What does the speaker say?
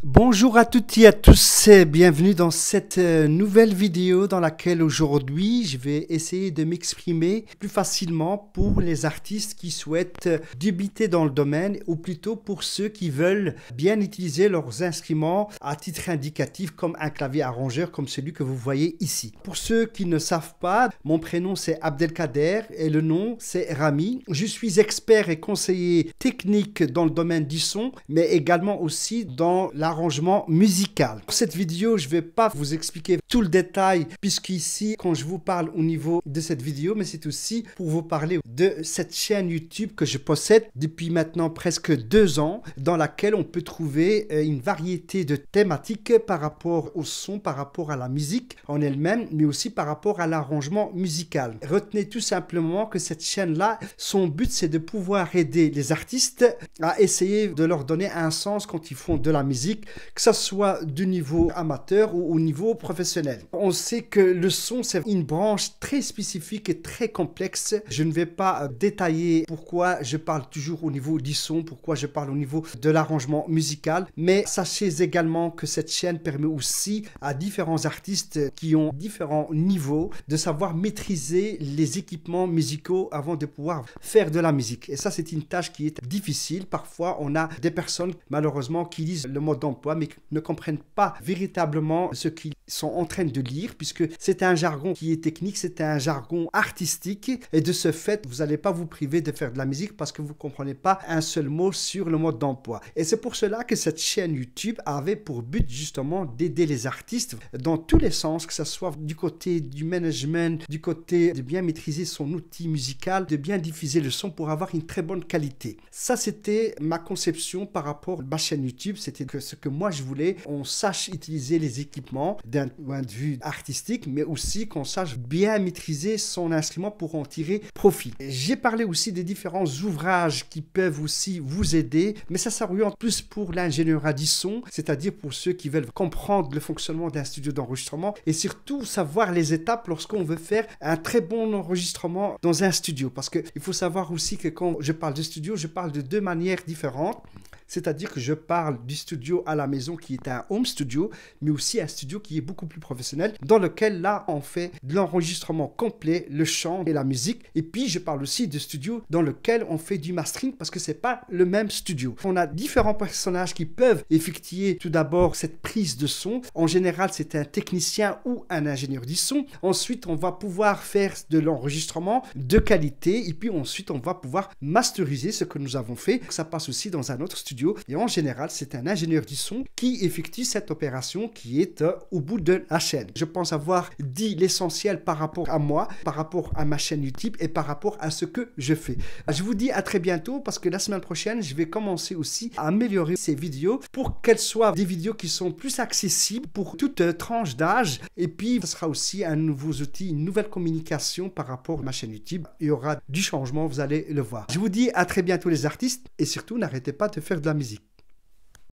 Bonjour à toutes et à tous et bienvenue dans cette nouvelle vidéo dans laquelle aujourd'hui je vais essayer de m'exprimer plus facilement pour les artistes qui souhaitent débuter dans le domaine ou plutôt pour ceux qui veulent bien utiliser leurs instruments à titre indicatif comme un clavier arrangeur comme celui que vous voyez ici. Pour ceux qui ne savent pas, mon prénom c'est Abdelkader et le nom c'est Rami. Je suis expert et conseiller technique dans le domaine du son mais également aussi dans l'arrangement musical. Pour cette vidéo, je ne vais pas vous expliquer tout le détail puisqu'ici, quand je vous parle au niveau de cette vidéo, mais c'est aussi pour vous parler de cette chaîne YouTube que je possède depuis maintenant presque 2 ans, dans laquelle on peut trouver une variété de thématiques par rapport au son, par rapport à la musique en elle-même, mais aussi par rapport à l'arrangement musical. Retenez tout simplement que cette chaîne-là, son but c'est de pouvoir aider les artistes à essayer de leur donner un sens quand ils font de la musique, que ce soit du niveau amateur ou au niveau professionnel. On sait que le son, c'est une branche très spécifique et très complexe. Je ne vais pas détailler pourquoi je parle toujours au niveau du son, pourquoi je parle au niveau de l'arrangement musical, mais sachez également que cette chaîne permet aussi à différents artistes qui ont différents niveaux de savoir maîtriser les équipements musicaux avant de pouvoir faire de la musique. Et ça, c'est une tâche qui est difficile. Parfois, on a des personnes, malheureusement, qui lisent le mode d'emploi, mais qui ne comprennent pas véritablement ce qu'ils sont en train de lire, puisque c'est un jargon qui est technique, c'est un jargon artistique, et de ce fait, vous n'allez pas vous priver de faire de la musique parce que vous ne comprenez pas un seul mot sur le mode d'emploi. Et c'est pour cela que cette chaîne YouTube avait pour but justement d'aider les artistes dans tous les sens, que ce soit du côté du management, du côté de bien maîtriser son outil musical, de bien diffuser le son pour avoir une très bonne qualité. Ça, c'était ma conception par rapport à ma chaîne YouTube. C'était que ce que moi je voulais, on sache utiliser les équipements d'un point de vue artistique, mais aussi qu'on sache bien maîtriser son instrument pour en tirer profit. J'ai parlé aussi des différents ouvrages qui peuvent aussi vous aider, mais ça s'oriente plus pour l'ingénierie du son, c'est-à-dire pour ceux qui veulent comprendre le fonctionnement d'un studio d'enregistrement et surtout savoir les étapes lorsqu'on veut faire un très bon enregistrement dans un studio. Parce qu'il faut savoir aussi que quand je parle de studio, je parle de 2 manières différentes. C'est-à-dire que je parle du studio à la maison qui est un home studio, mais aussi un studio qui est beaucoup plus professionnel, dans lequel là, on fait de l'enregistrement complet, le chant et la musique. Et puis, je parle aussi de studio dans lequel on fait du mastering parce que c'est pas le même studio. On a différents personnages qui peuvent effectuer tout d'abord cette prise de son. En général, c'est un technicien ou un ingénieur du son. Ensuite, on va pouvoir faire de l'enregistrement de qualité et puis ensuite, on va pouvoir masteriser ce que nous avons fait. Ça passe aussi dans un autre studio. Et en général, c'est un ingénieur du son qui effectue cette opération qui est au bout de la chaîne. Je pense avoir dit l'essentiel par rapport à moi, par rapport à ma chaîne YouTube et par rapport à ce que je fais. Je vous dis à très bientôt parce que la semaine prochaine, je vais commencer aussi à améliorer ces vidéos pour qu'elles soient des vidéos qui sont plus accessibles pour toute tranche d'âge. Et puis, ce sera aussi un nouveau outil, une nouvelle communication par rapport à ma chaîne YouTube. Il y aura du changement, vous allez le voir. Je vous dis à très bientôt les artistes et surtout, n'arrêtez pas de faire de la musique.